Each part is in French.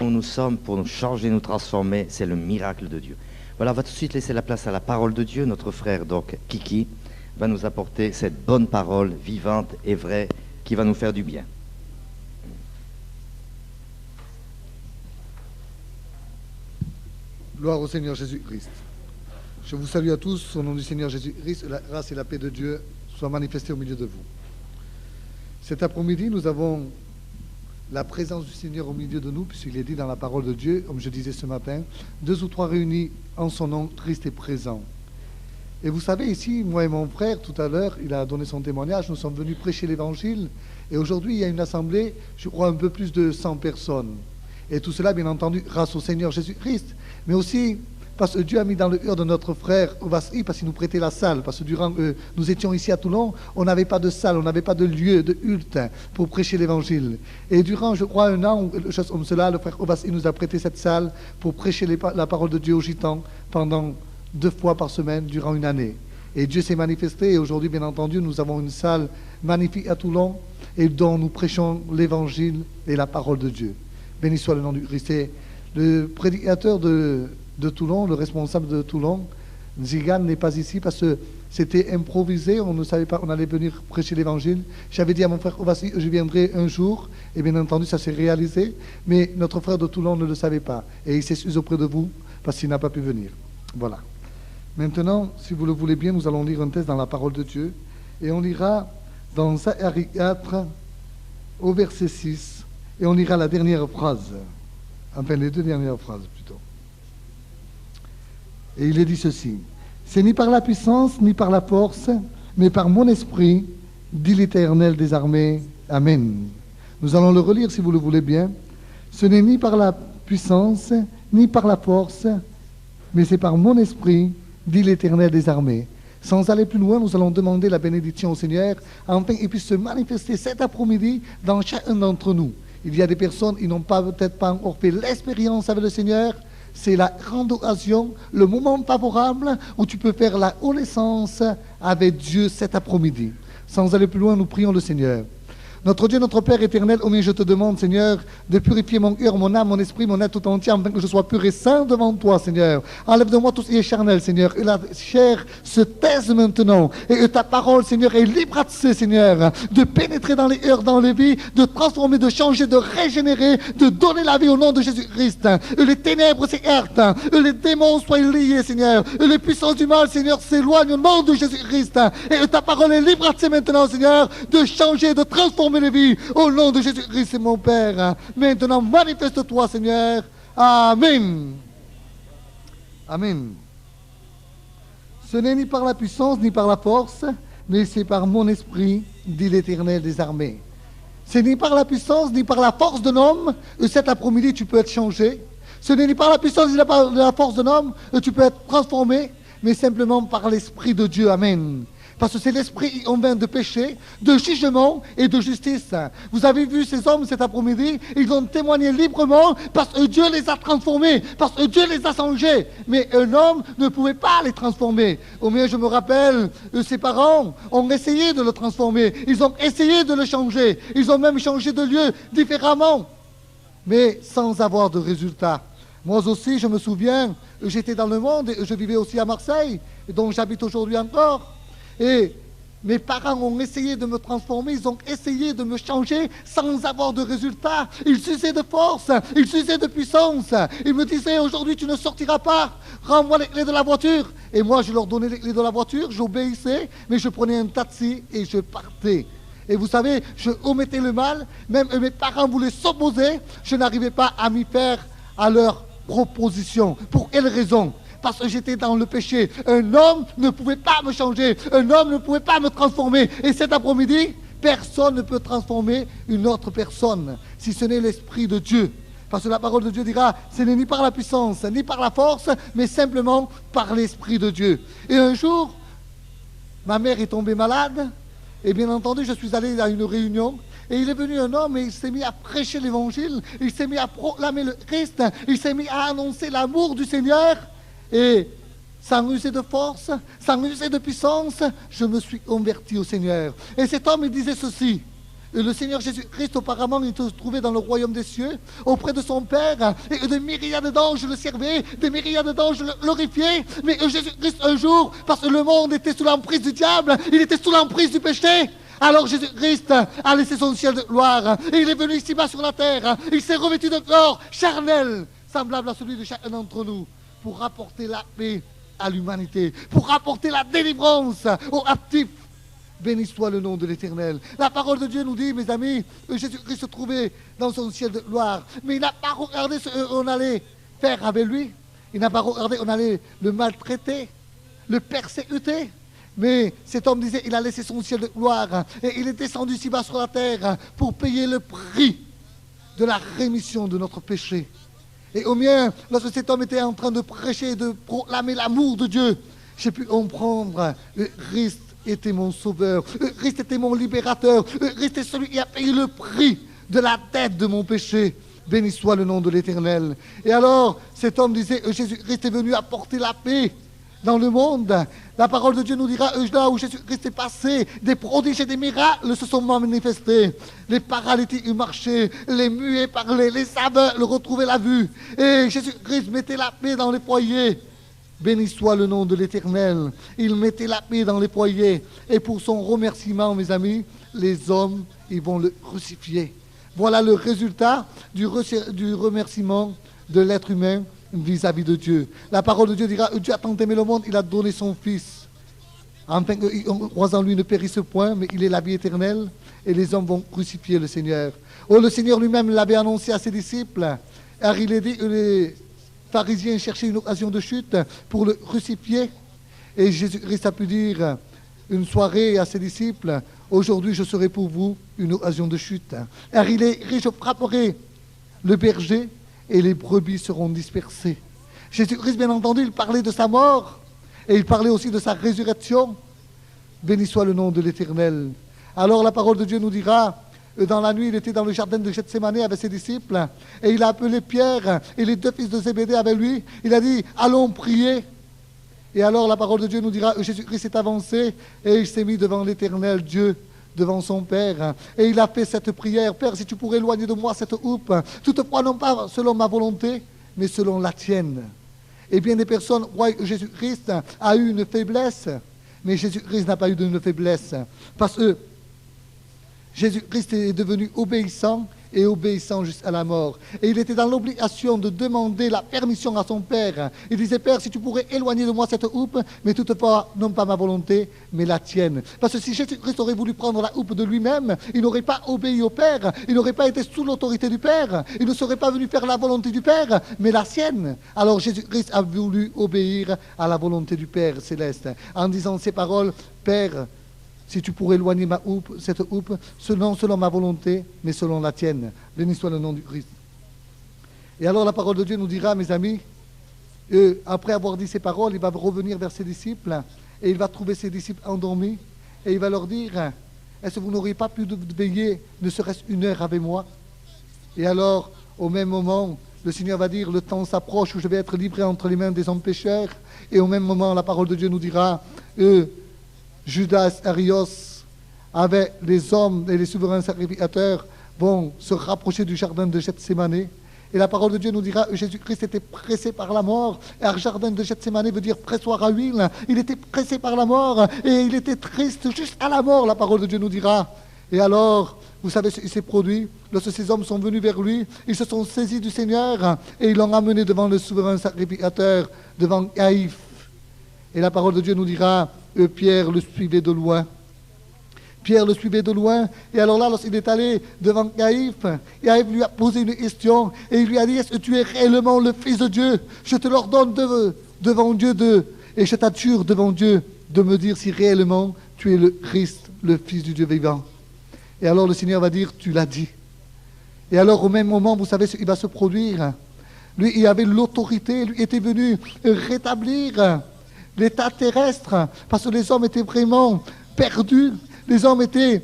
où nous sommes pour nous changer, nous transformer, c'est le miracle de Dieu. Voilà, on va tout de suite laisser la place à la parole de Dieu. Notre frère, donc, Kiki, va nous apporter cette bonne parole vivante et vraie qui va nous faire du bien. Gloire au Seigneur Jésus-Christ. Je vous salue à tous au nom du Seigneur Jésus-Christ. La grâce et la paix de Dieu soient manifestées au milieu de vous. Cet après-midi, nous avons la présence du Seigneur au milieu de nous, puisqu'il est dit dans la parole de Dieu, comme je disais ce matin, 2 ou 3 réunis en son nom, Christ est présent. Et vous savez, ici, moi et mon frère, tout à l'heure, il a donné son témoignage, nous sommes venus prêcher l'Évangile, et aujourd'hui, il y a une assemblée, je crois, un peu plus de 100 personnes. Et tout cela, bien entendu, grâce au Seigneur Jésus-Christ, mais aussi parce que Dieu a mis dans le cœur de notre frère Ovassi, parce qu'il nous prêtait la salle, parce que durant nous étions ici à Toulon, on n'avait pas de salle, on n'avait pas de lieu, de culte pour prêcher l'Évangile. Et durant, je crois, un an, ou quelque chose comme cela, le frère Ovassi nous a prêté cette salle pour prêcher la parole de Dieu aux Gitans pendant 2 fois par semaine, durant une année. Et Dieu s'est manifesté, et aujourd'hui, bien entendu, nous avons une salle magnifique à Toulon, et dont nous prêchons l'Évangile et la parole de Dieu. Béni soit le nom du Christ. Et le prédicateur de Toulon, le responsable de Toulon, Zigan, n'est pas ici parce que c'était improvisé, on ne savait pas, on allait venir prêcher l'Évangile. J'avais dit à mon frère Ovassi, je viendrai un jour, et bien entendu ça s'est réalisé, mais notre frère de Toulon ne le savait pas, et il s'excuse auprès de vous parce qu'il n'a pas pu venir. Voilà. Maintenant, si vous le voulez bien, nous allons lire un texte dans la parole de Dieu, et on lira dans Zacharie 4, au verset 6, et on lira la dernière phrase, enfin les 2 dernières phrases plutôt. Et il est dit ceci: c'est ni par la puissance, ni par la force, mais par mon esprit, dit l'Éternel des armées. Amen. Nous allons le relire si vous le voulez bien. Ce n'est ni par la puissance, ni par la force, mais c'est par mon esprit, dit l'Éternel des armées. Sans aller plus loin, nous allons demander la bénédiction au Seigneur, afin qu'il puisse se manifester cet après-midi dans chacun d'entre nous. Il y a des personnes qui n'ont peut-être pas encore fait l'expérience avec le Seigneur. C'est la grande occasion, le moment favorable où tu peux faire la connaissance avec Dieu cet après-midi. Sans aller plus loin, nous prions le Seigneur. Notre Dieu, notre Père éternel, oh mais je te demande, Seigneur, de purifier mon cœur, mon âme, mon esprit, mon être tout entier, afin que je sois pur et saint devant toi, Seigneur. Enlève de moi tout ce qui est charnel, Seigneur. Et la chair se taise maintenant. Et que ta parole, Seigneur, est libre à ce, Seigneur, de pénétrer dans les cœurs, dans les vies, de transformer, de changer, de régénérer, de donner la vie au nom de Jésus-Christ. Et les ténèbres s'écartent. Et les démons soient liés, Seigneur. Et les puissances du mal, Seigneur, s'éloignent au nom de Jésus-Christ. Et que ta parole est libre à ce maintenant, Seigneur, de changer, de transformer les vies au nom de Jésus-Christ, c'est mon Père. Maintenant, manifeste-toi, Seigneur. Amen. Amen. Ce n'est ni par la puissance, ni par la force, mais c'est par mon esprit, dit l'Éternel des armées. C'est ni par la puissance, ni par la force d'un homme, et cet après-midi, tu peux être changé. Ce n'est ni par la puissance, ni par la force d'un homme, et tu peux être transformé, mais simplement par l'Esprit de Dieu. Amen. Parce que c'est l'esprit qui convainc de péché, de jugement et de justice. Vous avez vu ces hommes cet après-midi, ils ont témoigné librement parce que Dieu les a transformés, parce que Dieu les a changés. Mais un homme ne pouvait pas les transformer. Au mieux, je me rappelle, ses parents ont essayé de le transformer. Ils ont essayé de le changer. Ils ont même changé de lieu différemment, mais sans avoir de résultat. Moi aussi, je me souviens, j'étais dans le monde et je vivais aussi à Marseille, dont j'habite aujourd'hui encore. Et mes parents ont essayé de me transformer, ils ont essayé de me changer sans avoir de résultat. Ils usaient de force, ils usaient de puissance. Ils me disaient, aujourd'hui tu ne sortiras pas, rends-moi les clés de la voiture. Et moi je leur donnais les clés de la voiture, j'obéissais, mais je prenais un taxi et je partais. Et vous savez, je omettais le mal, même mes parents voulaient s'opposer, je n'arrivais pas à m'y faire à leur proposition. Pour quelle raison ? Parce que j'étais dans le péché. Un homme ne pouvait pas me changer. Un homme ne pouvait pas me transformer. Et cet après-midi, personne ne peut transformer une autre personne, si ce n'est l'Esprit de Dieu. Parce que la parole de Dieu dira, ce n'est ni par la puissance, ni par la force, mais simplement par l'Esprit de Dieu. Et un jour, ma mère est tombée malade. Et bien entendu, je suis allé à une réunion. Et il est venu un homme et il s'est mis à prêcher l'Évangile. Il s'est mis à proclamer le Christ. Il s'est mis à annoncer l'amour du Seigneur. Et sans user de force, sans user de puissance, je me suis converti au Seigneur. Et cet homme, il disait ceci: le Seigneur Jésus-Christ, auparavant, il se trouvait dans le royaume des cieux, auprès de son Père, et de myriades d'anges le servaient, des myriades d'anges le glorifiaient. Mais Jésus-Christ, un jour, parce que le monde était sous l'emprise du diable, il était sous l'emprise du péché. Alors Jésus-Christ a laissé son ciel de gloire, et il est venu ici-bas sur la terre. Il s'est revêtu de corps charnel, semblable à celui de chacun d'entre nous, pour rapporter la paix à l'humanité, pour rapporter la délivrance aux captifs. Béni soit le nom de l'Éternel. La parole de Dieu nous dit, mes amis, que Jésus-Christ se trouvait dans son ciel de gloire, mais il n'a pas regardé ce qu'on allait faire avec lui. Il n'a pas regardé qu'on allait le maltraiter, le persécuter. Mais cet homme disait, il a laissé son ciel de gloire et il est descendu ici-bas sur la terre pour payer le prix de la rémission de notre péché. Et au mien, lorsque cet homme était en train de prêcher, de proclamer l'amour de Dieu, j'ai pu comprendre, Christ était mon sauveur, Christ était mon libérateur, Christ est celui qui a payé le prix de la dette de mon péché. Béni soit le nom de l'Éternel. Et alors, cet homme disait, Jésus-Christ est venu apporter la paix dans le monde. La parole de Dieu nous dira, là où Jésus-Christ est passé, des prodiges et des miracles se sont manifestés. Les paralytiques marchaient, les muets parlaient, les aveugles retrouvaient la vue. Et Jésus-Christ mettait la paix dans les foyers. Béni soit le nom de l'Éternel. Il mettait la paix dans les foyers. Et pour son remerciement, mes amis, les hommes, ils vont le crucifier. Voilà le résultat du remerciement de l'être humain vis-à-vis de Dieu. La parole de Dieu dira, Dieu a tant aimé le monde, il a donné son Fils. Afin qu'on croise en lui ne périsse point, mais il est la vie éternelle. Et les hommes vont crucifier le Seigneur. Oh, le Seigneur lui-même l'avait annoncé à ses disciples. Car il est dit que les pharisiens cherchaient une occasion de chute pour le crucifier. Et Jésus-Christ a pu dire une soirée à ses disciples, aujourd'hui je serai pour vous une occasion de chute. Car il est riche, je frapperai le berger et les brebis seront dispersées. Jésus-Christ, bien entendu, il parlait de sa mort et il parlait aussi de sa résurrection. Béni soit le nom de l'Éternel. Alors la parole de Dieu nous dira, dans la nuit, il était dans le jardin de Gethsémani avec ses disciples et il a appelé Pierre et les deux fils de Zébédée avec lui. Il a dit, allons prier. Et alors la parole de Dieu nous dira, Jésus-Christ s'est avancé et il s'est mis devant l'Éternel Dieu, devant son Père. Et il a fait cette prière, Père, si tu pourrais éloigner de moi cette houppe, toutefois non pas selon ma volonté, mais selon la tienne. Et bien des personnes croient que Jésus-Christ a eu une faiblesse, mais Jésus-Christ n'a pas eu de faiblesse. Parce que Jésus-Christ est devenu obéissant et obéissant jusqu'à la mort. Et il était dans l'obligation de demander la permission à son Père. Il disait, Père, si tu pourrais éloigner de moi cette houppe, mais toutefois, non pas ma volonté, mais la tienne. Parce que si Jésus-Christ aurait voulu prendre la houppe de lui-même, il n'aurait pas obéi au Père, il n'aurait pas été sous l'autorité du Père, il ne serait pas venu faire la volonté du Père, mais la sienne. Alors Jésus-Christ a voulu obéir à la volonté du Père céleste, en disant ces paroles, Père, si tu pourrais éloigner cette houppe, selon ma volonté, mais selon la tienne. Béni soit le nom du Christ. Et alors la parole de Dieu nous dira, mes amis, après avoir dit ces paroles, il va revenir vers ses disciples, et il va trouver ses disciples endormis, et il va leur dire, est-ce que vous n'auriez pas pu veiller, ne serait-ce une heure avec moi? Et alors, au même moment, le Seigneur va dire, le temps s'approche où je vais être livré entre les mains des hommes pécheurs, et au même moment, la parole de Dieu nous dira, Judas Arios, avec les hommes et les souverains sacrificateurs, vont se rapprocher du jardin de Gethsémani. Et la parole de Dieu nous dira que Jésus-Christ était pressé par la mort. Et le jardin de Gethsémani veut dire pressoir à huile. Il était pressé par la mort et il était triste jusqu'à la mort, la parole de Dieu nous dira. Et alors, vous savez ce qui s'est produit? Lorsque ces hommes sont venus vers lui, ils se sont saisis du Seigneur et ils l'ont amené devant le souverain sacrificateur, devant Caïphe. Et la parole de Dieu nous dira, Pierre le suivait de loin. Pierre le suivait de loin. Et alors là, lorsqu'il est allé devant Caïphe, Caïphe lui a posé une question. Et il lui a dit, est-ce que tu es réellement le Fils de Dieu? Je te l'ordonne devant Dieu et je t'assure devant Dieu de me dire si réellement tu es le Christ, le Fils du Dieu vivant. Et alors le Seigneur va dire, tu l'as dit. Et alors au même moment, vous savez ce qui va se produire. Lui, il avait l'autorité, lui était venu rétablir l'état terrestre, parce que les hommes étaient vraiment perdus. Les hommes étaient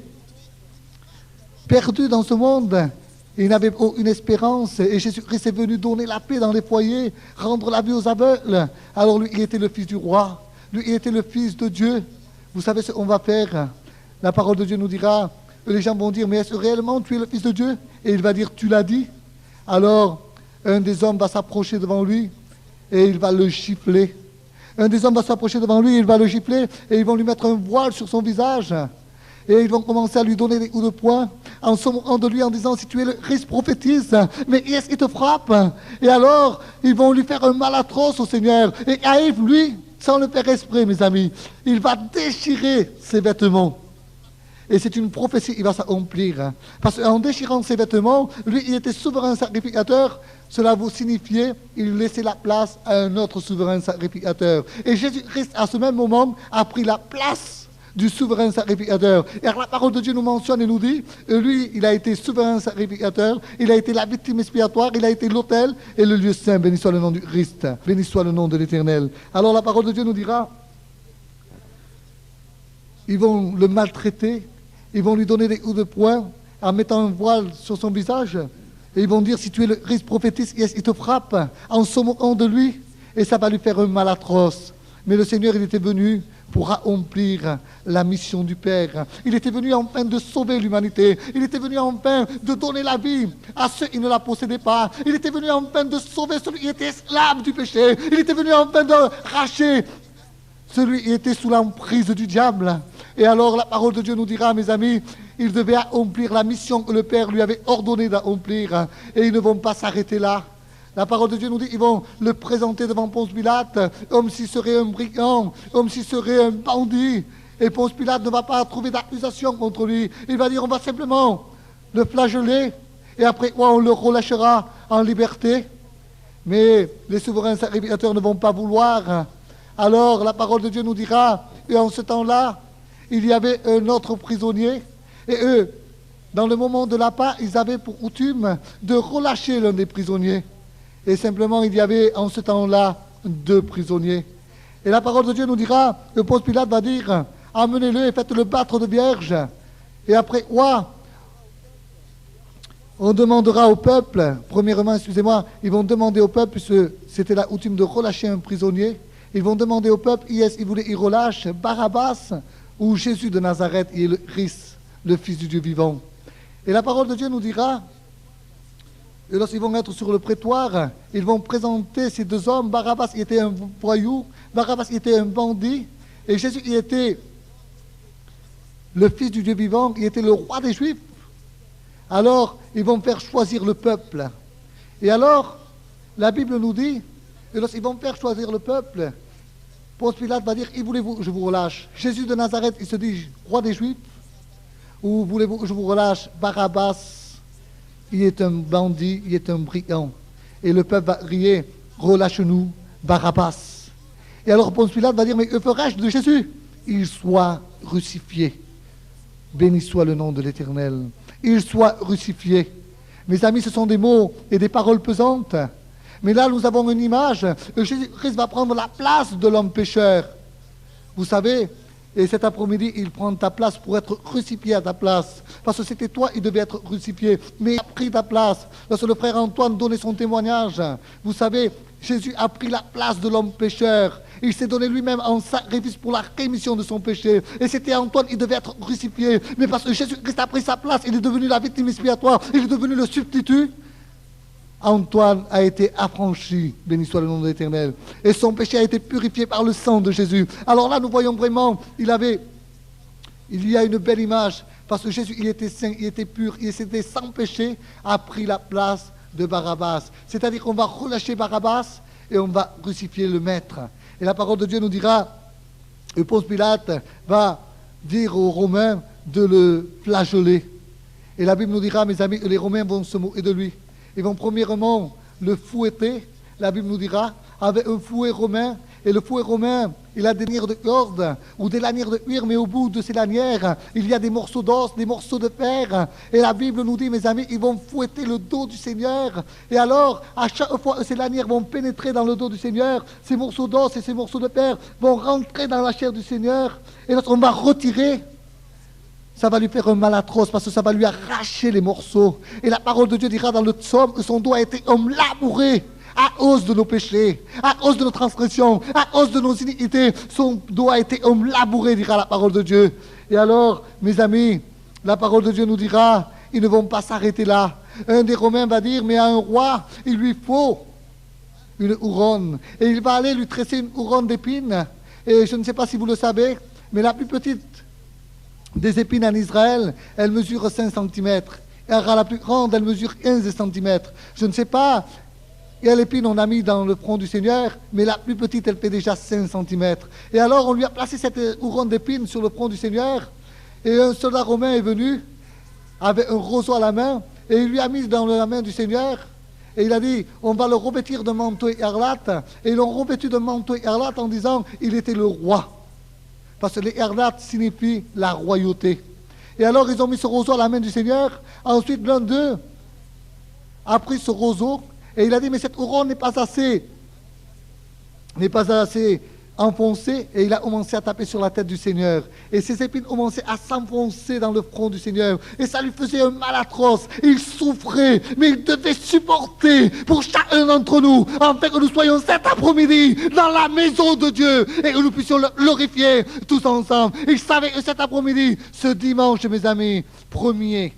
perdus dans ce monde. Et ils n'avaient aucune espérance. Et Jésus-Christ est venu donner la paix dans les foyers, rendre la vue aux aveugles. Alors lui, il était le Fils du roi. Lui, il était le Fils de Dieu. Vous savez ce qu'on va faire? La parole de Dieu nous dira, Et les gens vont dire, mais est-ce que réellement tu es le Fils de Dieu? Et il va dire, tu l'as dit. Alors, un des hommes va s'approcher devant lui et il va le gifler. Un des hommes va s'approcher devant lui, il va le gifler et ils vont lui mettre un voile sur son visage. Et ils vont commencer à lui donner des coups de poing en se moquant de lui en disant, si tu es le Christ, prophétise, mais est-ce qu'il te frappe? Et alors, ils vont lui faire un mal atroce au Seigneur. Et Haïf, lui, sans le faire exprès, mes amis, il va déchirer ses vêtements. Et c'est une prophétie qui va s'accomplir. Parce qu'en déchirant ses vêtements, lui, il était souverain sacrificateur. Cela vous signifiait qu'il laissait la place à un autre souverain sacrificateur. Et Jésus-Christ, à ce même moment, a pris la place du souverain sacrificateur. Et la parole de Dieu nous mentionne et nous dit, lui, il a été souverain sacrificateur, il a été la victime expiatoire, il a été l'autel et le lieu saint. Béni soit le nom du Christ, béni soit le nom de l'Éternel. Alors la parole de Dieu nous dira, ils vont le maltraiter, ils vont lui donner des coups de poing en mettant un voile sur son visage. Et ils vont dire, si tu es le Christ, prophétise, il te frappe en se moquant de lui. Et ça va lui faire un mal atroce. Mais le Seigneur, il était venu pour accomplir la mission du Père. Il était venu enfin de sauver l'humanité. Il était venu enfin de donner la vie à ceux qui ne la possédaient pas. Il était venu enfin de sauver celui qui était esclave du péché. Il était venu enfin de racheter celui qui était sous l'emprise du diable. Et alors la parole de Dieu nous dira, mes amis, il devait accomplir la mission que le Père lui avait ordonné d'accomplir. Et ils ne vont pas s'arrêter là. La parole de Dieu nous dit qu'ils vont le présenter devant Ponce Pilate, comme s'il serait un brigand, comme s'il serait un bandit. Et Ponce Pilate ne va pas trouver d'accusation contre lui. Il va dire, on va simplement le flageller, et après quoi on le relâchera en liberté. Mais les souverains sacrificateurs ne vont pas vouloir. Alors la parole de Dieu nous dira, et en ce temps-là, il y avait un autre prisonnier, et eux, dans le moment de la Pâque, ils avaient pour coutume de relâcher l'un des prisonniers. Et simplement, il y avait en ce temps-là 2 prisonniers. Et la parole de Dieu nous dira, le Ponce Pilate va dire, amenez-le et faites-le battre de vierge. Et après quoi on demandera au peuple, premièrement, excusez-moi, ils vont demander au peuple, puisque c'était la coutume de relâcher un prisonnier, ils vont demander au peuple, est-ce qu'ils voulaient y relâche Barabbas ou Jésus de Nazareth, qui est le Christ, le Fils du Dieu vivant. Et la parole de Dieu nous dira, et lorsqu'ils vont être sur le prétoire, ils vont présenter ces 2 hommes. Barabbas qui était un voyou, Barabbas qui était un bandit, et Jésus qui était le Fils du Dieu vivant, qui était le roi des Juifs. Alors, ils vont faire choisir le peuple. Et alors, la Bible nous dit, et lorsqu'ils vont faire choisir le peuple, Ponce Pilate va dire, et voulez-vous que je vous relâche Jésus de Nazareth, il se dit roi des Juifs, ou voulez-vous que je vous relâche Barabbas? Il est un bandit, il est un brigand. Et le peuple va crier, relâche-nous, Barabbas. Et alors Ponce Pilate va dire, mais que ferai-je de Jésus? Il soit crucifié. Béni soit le nom de l'Éternel. Il soit crucifié. Mes amis, ce sont des mots et des paroles pesantes. Mais là, nous avons une image. Jésus-Christ va prendre la place de l'homme pécheur. Vous savez, et cet après-midi, il prend ta place pour être crucifié à ta place. Parce que c'était toi, il devait être crucifié. Mais il a pris ta place. Lorsque le frère Antoine donnait son témoignage, vous savez, Jésus a pris la place de l'homme pécheur. Il s'est donné lui-même en sacrifice pour la rémission de son péché. Et c'était Antoine, il devait être crucifié. Mais parce que Jésus-Christ a pris sa place, il est devenu la victime expiatoire, il est devenu le substitut. Antoine a été affranchi, béni soit le nom de l'Éternel. Et son péché a été purifié par le sang de Jésus. Alors là, nous voyons vraiment, il y a une belle image, parce que Jésus, il était saint, il était pur, il était sans péché, a pris la place de Barabbas. C'est-à-dire qu'on va relâcher Barabbas et on va crucifier le maître. Et la parole de Dieu nous dira, et Ponce Pilate va dire aux Romains de le flageller. Et la Bible nous dira, mes amis, que les Romains vont se moquer de lui. Ils vont premièrement le fouetter, la Bible nous dira, avec un fouet romain. Et le fouet romain, il a des lanières de corde ou des lanières de cuir, mais au bout de ces lanières, il y a des morceaux d'os, des morceaux de fer. Et la Bible nous dit, mes amis, ils vont fouetter le dos du Seigneur. Et alors, à chaque fois que ces lanières vont pénétrer dans le dos du Seigneur, ces morceaux d'os et ces morceaux de fer vont rentrer dans la chair du Seigneur. Et lorsqu'on va retirer, ça va lui faire un mal atroce parce que ça va lui arracher les morceaux. Et la parole de Dieu dira dans le psaume que son dos a été comme labouré à cause de nos péchés, à cause de nos transgressions, à cause de nos iniquités. Son dos a été comme labouré, dira la parole de Dieu. Et alors, mes amis, la parole de Dieu nous dira, ils ne vont pas s'arrêter là. Un des Romains va dire, mais à un roi, il lui faut une couronne. Et il va aller lui tresser une couronne d'épines. Et je ne sais pas si vous le savez, mais la plus petite des épines en Israël, elle mesure 5 cm. Et la plus grande, elle mesure 15 cm. Je ne sais pas quelle épine on a mis dans le front du Seigneur, mais la plus petite, elle fait déjà 5 cm. Et alors, on lui a placé cette couronne d'épines sur le front du Seigneur. Et un soldat romain est venu, avec un roseau à la main, et il lui a mis dans la main du Seigneur. Et il a dit, on va le revêtir de manteau écarlate. Et ils l'ont revêtu de manteau écarlate en disant, il était le roi. Parce que l'écarlate signifie la royauté. Et alors ils ont mis ce roseau à la main du Seigneur. Ensuite, l'un d'eux a pris ce roseau et il a dit, mais cette couronne n'est pas assez enfoncée. Et il a commencé à taper sur la tête du Seigneur. Et ses épines ont commencé à s'enfoncer dans le front du Seigneur. Et ça lui faisait un mal atroce. Il souffrait, mais il devait supporter pour chacun d'entre nous, afin que nous soyons cet après-midi dans la maison de Dieu et que nous puissions le glorifier tous ensemble. Il savait que cet après-midi, ce dimanche, mes amis, 1er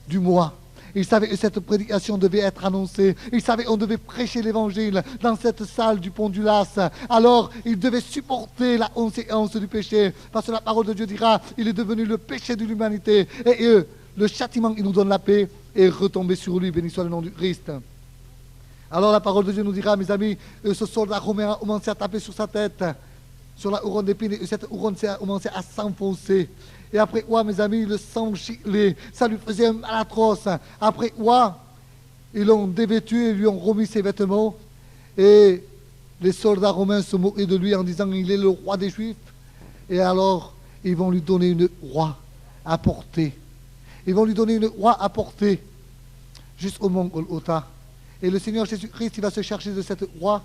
du mois, il savait que cette prédication devait être annoncée. Il savait qu'on devait prêcher l'évangile dans cette salle du pont du Las. Alors, il devait supporter la conséquence du péché. Parce que la parole de Dieu dira, il est devenu le péché de l'humanité. Et le châtiment qui nous donne la paix est retombé sur lui. Béni soit le nom du Christ. Alors, la parole de Dieu nous dira, mes amis, ce soldat romain a commencé à taper sur sa tête, sur la couronne d'épines. Et cette couronne a commencé à s'enfoncer. Et après quoi, mes amis, le sang giclait, ça lui faisait un mal atroce. Après quoi, ils l'ont dévêtu et lui ont remis ses vêtements. Et les soldats romains se moquaient de lui en disant, il est le roi des Juifs. Et alors, ils vont lui donner une croix à porter. Ils vont lui donner une croix à porter jusqu'au mont Golgotha. Et le Seigneur Jésus-Christ, il va se chercher de cette croix.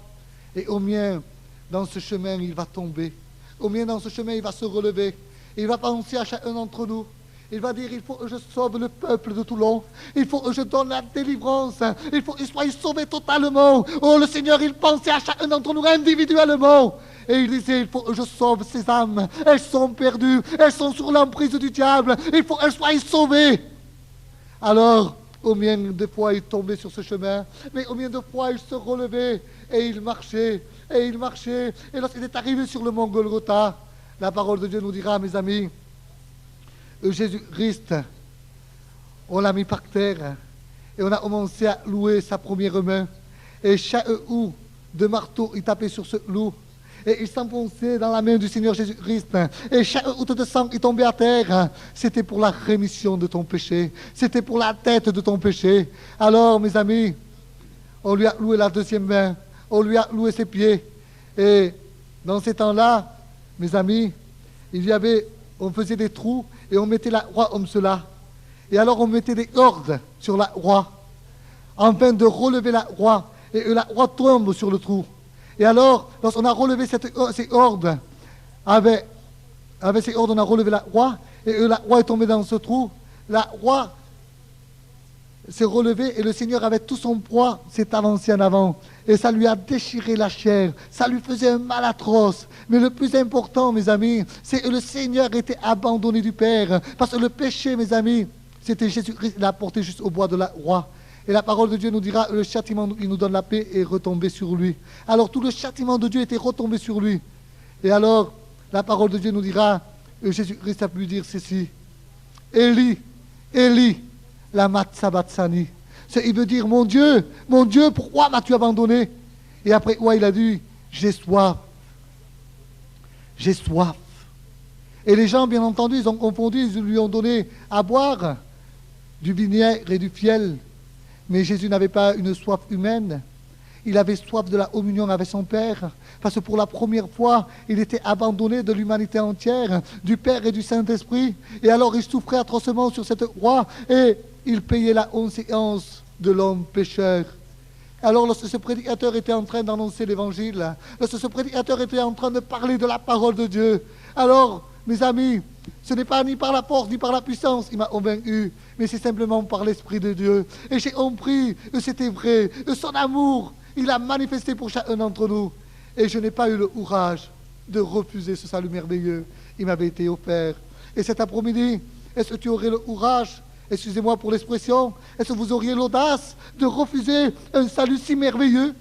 Et au mien, dans ce chemin, il va tomber. Au mien, dans ce chemin, il va se relever. Il va penser à chacun d'entre nous. Il va dire, il faut que je sauve le peuple de Toulon. Il faut que je donne la délivrance. Il faut qu'il soit sauvé totalement. Oh, le Seigneur, il pensait à chacun d'entre nous individuellement. Et il disait, il faut que je sauve ces âmes. Elles sont perdues. Elles sont sous l'emprise du diable. Il faut qu'elles soient sauvées. Alors, combien de fois il tombait sur ce chemin, mais combien de fois il se relevait et il marchait, et il marchait. Et lorsqu'il est arrivé sur le mont Golgotha, la parole de Dieu nous dira, mes amis, Jésus-Christ, on l'a mis par terre et on a commencé à louer sa première main. Et chaque coup de marteau, il tapait sur ce loup. Et il s'enfonçait dans la main du Seigneur Jésus-Christ. Et chaque goutte de sang qui tombait à terre, c'était pour la rémission de ton péché. C'était pour la tête de ton péché. Alors, mes amis, on lui a loué la deuxième main. On lui a loué ses pieds. Et dans ces temps-là, mes amis, on faisait des trous et on mettait la croix comme cela. Et alors on mettait des cordes sur la croix, afin de relever la croix. Et la croix tombe sur le trou. Et alors, lorsqu'on a relevé ces cordes, avec ces cordes, on a relevé la croix, et la croix est tombée dans ce trou. La croix s'est relevée et le Seigneur, avec tout son poids, s'est avancé en avant. Et ça lui a déchiré la chair. Ça lui faisait un mal atroce. Mais le plus important, mes amis, c'est que le Seigneur était abandonné du Père. Parce que le péché, mes amis, c'était Jésus-Christ, il l'a porté jusqu'au bois de la croix. Et la parole de Dieu nous dira, le châtiment qui nous donne la paix est retombé sur lui. Alors tout le châtiment de Dieu était retombé sur lui. Et alors, la parole de Dieu nous dira, Jésus-Christ a pu dire ceci, Élie, Élie, lama sabachthani. Il veut dire, mon Dieu, pourquoi m'as-tu abandonné? Et après quoi il a dit, j'ai soif. J'ai soif. Et les gens, bien entendu, ils ont confondu, ils lui ont donné à boire du vinaigre et du fiel. Mais Jésus n'avait pas une soif humaine. Il avait soif de la communion avec son Père. Parce que pour la première fois, il était abandonné de l'humanité entière, du Père et du Saint-Esprit. Et alors il souffrait atrocement sur cette croix et il payait la conséquence de l'homme pécheur. Alors lorsque ce prédicateur était en train d'annoncer l'évangile, lorsque ce prédicateur était en train de parler de la parole de Dieu, alors, mes amis, ce n'est pas ni par la force ni par la puissance qu'il m'a convaincu, mais c'est simplement par l'Esprit de Dieu. Et j'ai compris que c'était vrai, que son amour, il a manifesté pour chacun d'entre nous. Et je n'ai pas eu le courage de refuser ce salut merveilleux qui m'avait été offert. Et cet après-midi, est-ce que tu aurais le courage, excusez-moi pour l'expression, est-ce que vous auriez l'audace de refuser un salut si merveilleux?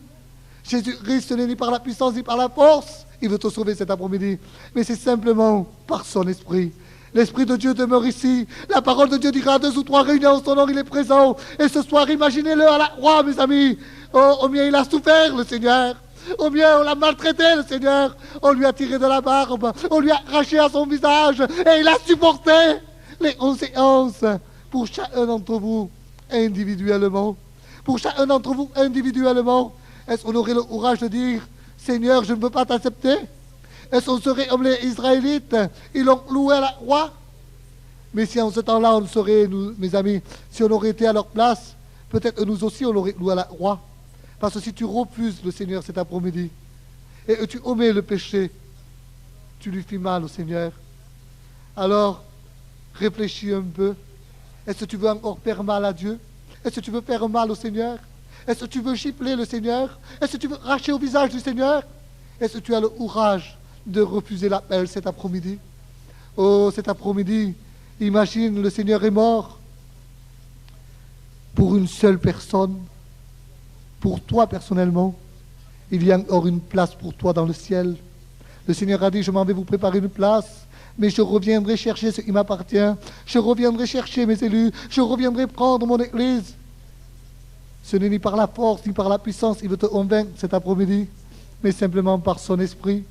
Jésus-Christ, ce n'est ni par la puissance ni par la force, il veut te sauver cet après-midi, mais c'est simplement par son esprit. L'Esprit de Dieu demeure ici. La parole de Dieu dira 2 ou 3 réunis en son nom, il est présent. Et ce soir, imaginez-le à la croix, mes amis. Oh, combien il a souffert, le Seigneur. Combien on l'a maltraité, le Seigneur. On lui a tiré de la barbe. On lui a arraché à son visage. Et il a supporté les conséquences pour chacun d'entre vous individuellement. Pour chacun d'entre vous individuellement. Est-ce qu'on aurait le courage de dire, Seigneur, je ne veux pas t'accepter? Est-ce qu'on serait comme les Israélites? Ils l'ont cloué à la croix. Mais si en ce temps-là, on serait, nous, mes amis, si on aurait été à leur place, peut-être que nous aussi, on l'aurait cloué à la croix. Parce que si tu refuses le Seigneur cet après-midi, et que tu omets le péché, tu lui fais mal au Seigneur. Alors, réfléchis un peu. Est-ce que tu veux encore faire mal à Dieu? Est-ce que tu veux faire mal au Seigneur? Est-ce que tu veux gifler le Seigneur? Est-ce que tu veux racher au visage du Seigneur? Est-ce que tu as le courage de refuser l'appel cet après-midi? Oh, cet après-midi, imagine, le Seigneur est mort pour une seule personne, pour toi personnellement. Il y a encore une place pour toi dans le ciel. Le Seigneur a dit, je m'en vais vous préparer une place, mais je reviendrai chercher ce qui m'appartient. Je reviendrai chercher mes élus. Je reviendrai prendre mon église. Ce n'est ni par la force, ni par la puissance, il veut te convaincre cet après-midi, mais simplement par son esprit.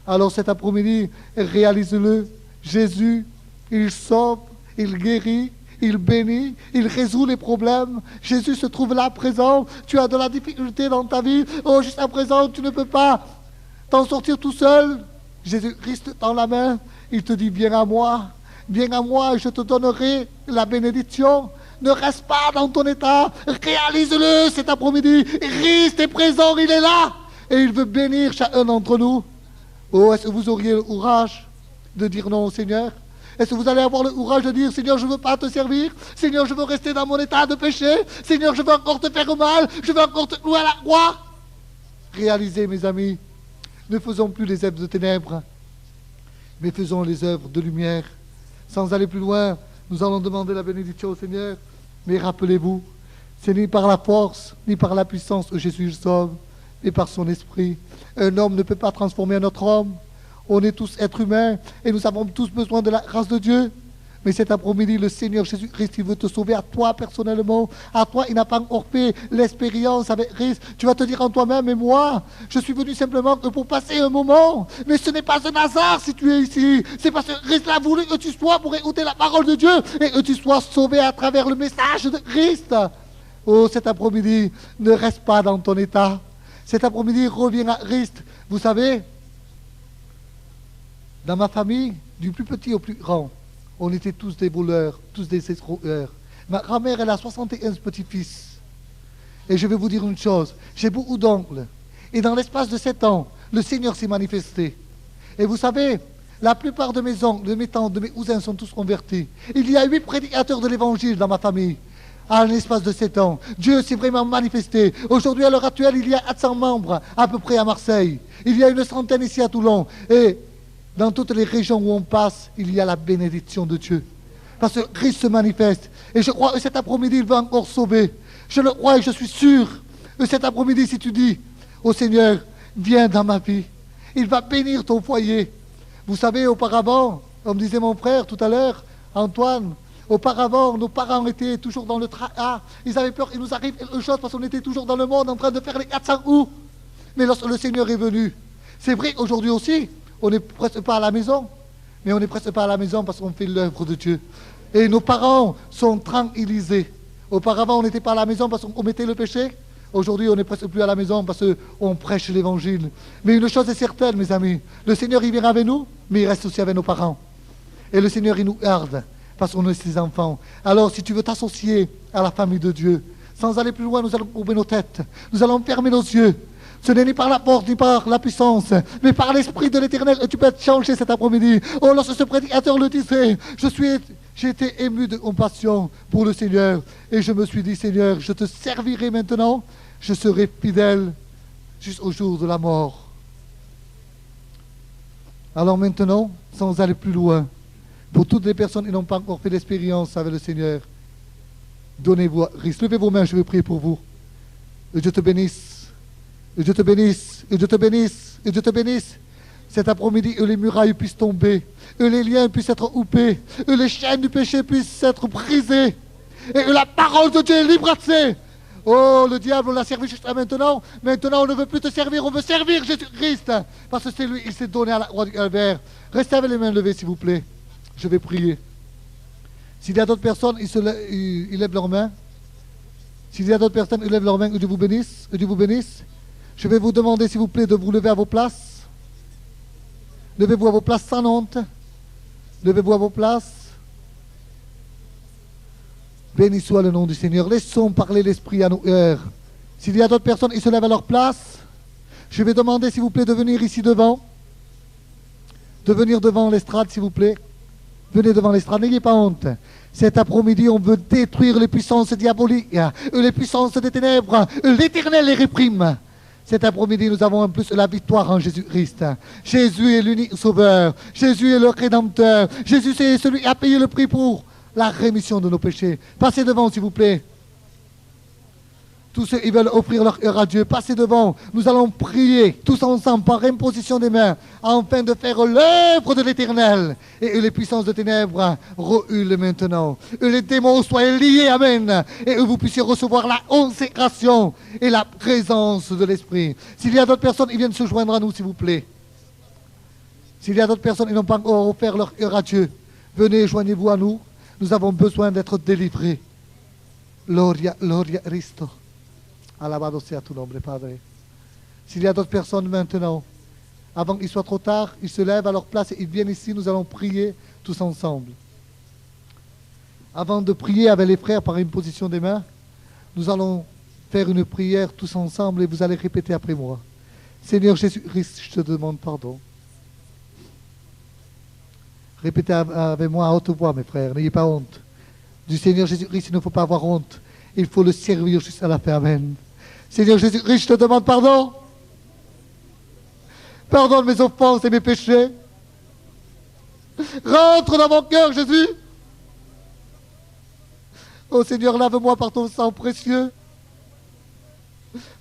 Alors cet après-midi, réalise-le. Jésus, il sauve, il guérit, il bénit, il résout les problèmes. Jésus se trouve là présent. Tu as de la difficulté dans ta vie. Oh, juste à présent, tu ne peux pas t'en sortir tout seul. Jésus-Christ tend la main. Il te dit, viens à moi, et je te donnerai la bénédiction. Ne reste pas dans ton état. Réalise-le cet après-midi. Christ est présent, il est là. Et il veut bénir chacun d'entre nous. Oh, est-ce que vous auriez le courage de dire non au Seigneur? Est-ce que vous allez avoir le courage de dire, Seigneur, je ne veux pas te servir? Seigneur, je veux rester dans mon état de péché. Seigneur, je veux encore te faire mal. Je veux encore te clouer à la croix. Réalisez, mes amis, ne faisons plus les œuvres de ténèbres, mais faisons les œuvres de lumière. Sans aller plus loin, nous allons demander la bénédiction au Seigneur. Mais rappelez-vous, c'est ni par la force, ni par la puissance que Jésus sauve, mais par son esprit. Un homme ne peut pas transformer un autre homme. On est tous êtres humains et nous avons tous besoin de la grâce de Dieu. Mais cet après-midi, le Seigneur Jésus-Christ, il veut te sauver à toi personnellement. À toi, il n'a pas encore fait l'expérience avec Christ. Tu vas te dire en toi-même, mais moi, je suis venu simplement que pour passer un moment. Mais ce n'est pas un hasard si tu es ici. C'est parce que Christ a voulu que tu sois pour écouter la parole de Dieu et que tu sois sauvé à travers le message de Christ. Oh, cet après-midi, ne reste pas dans ton état. Cet après-midi, reviens à Christ. Vous savez, dans ma famille, du plus petit au plus grand, on était tous des voleurs, tous des escroqueurs. Ma grand-mère, elle a 71 petits-fils. Et je vais vous dire une chose, j'ai beaucoup d'oncles. Et dans l'espace de 7 ans, le Seigneur s'est manifesté. Et vous savez, la plupart de mes oncles, de mes tantes, de mes cousins sont tous convertis. Il y a 8 prédicateurs de l'Évangile dans ma famille. À l'espace de 7 ans, Dieu s'est vraiment manifesté. Aujourd'hui, à l'heure actuelle, il y a 400 membres à peu près à Marseille. Il y a une centaine ici à Toulon. Et dans toutes les régions où on passe, il y a la bénédiction de Dieu. Parce que Christ se manifeste. Et je crois que cet après-midi, il va encore sauver. Je le crois et je suis sûr que cet après-midi, si tu dis au Seigneur, viens dans ma vie, il va bénir ton foyer. Vous savez, auparavant, comme disait mon frère tout à l'heure, Antoine, auparavant, nos parents étaient toujours dans le tracas. Ils avaient peur qu'il nous arrive quelque chose parce qu'on était toujours dans le monde en train de faire les 400 coups. Mais lorsque le Seigneur est venu, c'est vrai qu'aujourd'hui aussi, on n'est presque pas à la maison. Mais on n'est presque pas à la maison parce qu'on fait l'œuvre de Dieu. Et nos parents sont tranquillisés. Auparavant, on n'était pas à la maison parce qu'on commettait le péché. Aujourd'hui, on n'est presque plus à la maison parce qu'on prêche l'évangile. Mais une chose est certaine, mes amis. Le Seigneur, il vient avec nous, mais il reste aussi avec nos parents. Et le Seigneur, il nous garde parce qu'on est ses enfants. Alors, si tu veux t'associer à la famille de Dieu, sans aller plus loin, nous allons courber nos têtes. Nous allons fermer nos yeux. Ce n'est ni par la porte, ni par la puissance, mais par l'Esprit de l'Éternel. Et tu peux être changé cet après-midi. Oh, lorsque ce prédicateur le disait, j'ai été ému de compassion pour le Seigneur. Et je me suis dit, Seigneur, je te servirai maintenant. Je serai fidèle jusqu'au jour de la mort. Alors maintenant, sans aller plus loin, Pour toutes les personnes qui n'ont pas encore fait l'expérience avec le Seigneur, donnez-vous à Christ. Levez vos mains, je vais prier pour vous. Et Dieu te bénisse. Et Dieu te bénisse. Et Dieu te bénisse. Et Dieu te bénisse. Cet après-midi, que les murailles puissent tomber. Que les liens puissent être coupés. Que les chaînes du péché puissent être brisées. Et que la parole de Dieu est libérée. Oh, le diable, on l'a servi jusqu'à maintenant. Maintenant, on ne veut plus te servir, on veut servir Jésus-Christ. Parce que c'est lui, il s'est donné à la croix du Calvaire. Restez avec les mains levées, s'il vous plaît. Je vais prier. S'il y a d'autres personnes, ils lèvent leurs mains. S'il y a d'autres personnes, ils lèvent leurs mains. Que Dieu vous bénisse. Que Dieu vous bénisse. Je vais vous demander, s'il vous plaît, de vous lever à vos places. Levez-vous à vos places sans honte. Levez-vous à vos places. Béni soit le nom du Seigneur. Laissons parler l'Esprit à nos cœurs. S'il y a d'autres personnes, ils se lèvent à leur place. Je vais demander, s'il vous plaît, de venir ici devant. De venir devant l'estrade, s'il vous plaît. Venez devant l'estrade, n'ayez pas honte. Cet après-midi, on veut détruire les puissances diaboliques, les puissances des ténèbres. L'Éternel les réprime. Cet après-midi, nous avons en plus la victoire en Jésus-Christ. Jésus est l'unique sauveur. Jésus est le Rédempteur. Jésus est celui qui a payé le prix pour la rémission de nos péchés. Passez devant, s'il vous plaît. Tous ceux qui veulent offrir leur cœur à Dieu, passez devant. Nous allons prier tous ensemble par imposition des mains, afin de faire l'œuvre de l'Éternel. Et que les puissances de ténèbres reculent maintenant. Que les démons soient liés, amen. Et que vous puissiez recevoir la consécration et la présence de l'Esprit. S'il y a d'autres personnes, ils viennent se joindre à nous, s'il vous plaît. S'il y a d'autres personnes qui n'ont pas encore offert leur cœur à Dieu, venez, joignez-vous à nous. Nous avons besoin d'être délivrés. Gloria, gloria Cristo. Alabado sea tu nombre, Padre. S'il y a d'autres personnes maintenant, avant qu'il soit trop tard, ils se lèvent à leur place et ils viennent ici, nous allons prier tous ensemble. Avant de prier avec les frères par imposition des mains, nous allons faire une prière tous ensemble et vous allez répéter après moi. Seigneur Jésus-Christ, je te demande pardon. Répétez avec moi à haute voix, mes frères, n'ayez pas honte. Du Seigneur Jésus-Christ, il ne faut pas avoir honte. Il faut le servir jusqu'à la fin. Amen. Seigneur Jésus-Christ, je te demande pardon. Pardonne mes offenses et mes péchés. Rentre dans mon cœur, Jésus. Oh Seigneur, lave-moi par ton sang précieux.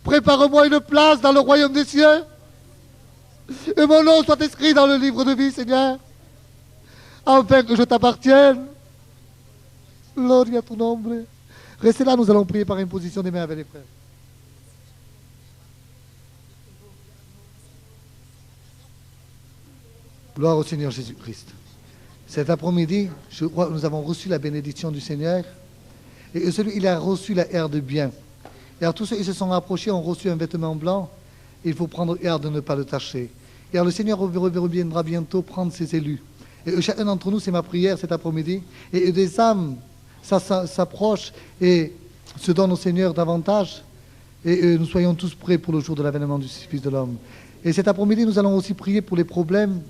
Prépare-moi une place dans le royaume des cieux. Et mon nom soit inscrit dans le livre de vie, Seigneur. Afin que je t'appartienne. Gloria a ton nombre. Restez là, nous allons prier par imposition des mains avec les frères. Gloire au Seigneur Jésus-Christ. Cet après-midi, je crois que nous avons reçu la bénédiction du Seigneur. Et celui il a reçu la air de bien. Et alors tous ceux qui se sont rapprochés ont reçu un vêtement blanc. Et il faut prendre garde de ne pas le tacher. Et alors le Seigneur reviendra bientôt prendre ses élus. Et chacun d'entre nous, c'est ma prière cet après-midi. Et des âmes s'approchent et se donnent au Seigneur davantage. Et nous soyons tous prêts pour le jour de l'avènement du Fils de l'homme. Et cet après-midi, nous allons aussi prier pour les problèmes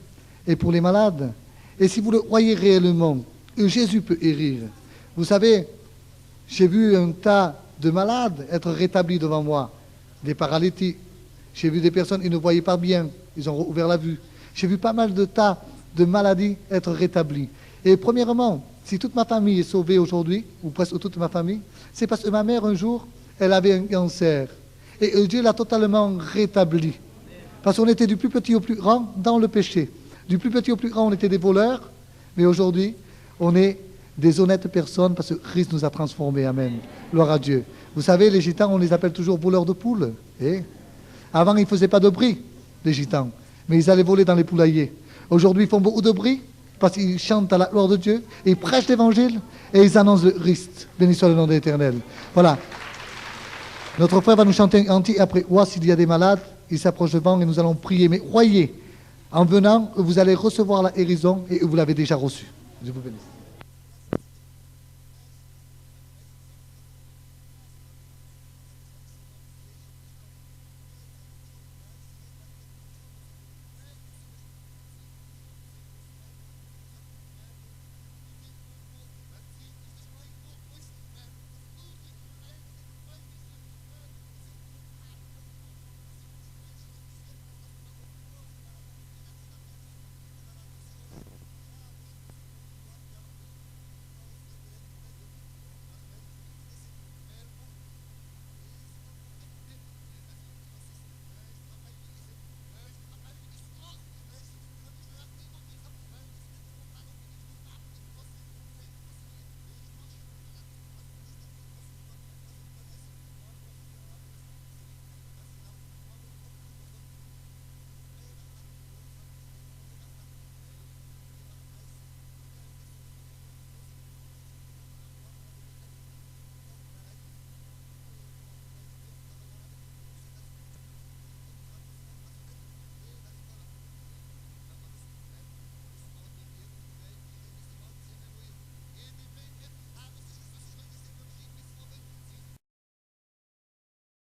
et pour les malades. Et si vous le croyez réellement, Jésus peut guérir. Vous savez, j'ai vu un tas de malades être rétablis devant moi. Des paralytiques. J'ai vu des personnes qui ne voyaient pas bien. Ils ont ouvert la vue. J'ai vu pas mal de tas de maladies être rétablies. Et premièrement, si toute ma famille est sauvée aujourd'hui, ou presque toute ma famille, c'est parce que ma mère, un jour, elle avait un cancer. Et Dieu l'a totalement rétablie. Parce qu'on était du plus petit au plus grand dans le péché. Du plus petit au plus grand, on était des voleurs. Mais aujourd'hui, on est des honnêtes personnes parce que Christ nous a transformés. Amen. Gloire à Dieu. Vous savez, les gitans, on les appelle toujours voleurs de poules. Avant, ils ne faisaient pas de bruit, les gitans. Mais ils allaient voler dans les poulaillers. Aujourd'hui, ils font beaucoup de bruit parce qu'ils chantent à la gloire de Dieu, ils prêchent l'évangile et ils annoncent le Christ. Béni soit le nom de l'Éternel. Voilà. Notre frère va nous chanter un cantique. Après, s'il y a des malades, il s'approche devant et nous allons prier. Mais croyez, en venant, vous allez recevoir la guérison et vous l'avez déjà reçue. Je vous bénisse.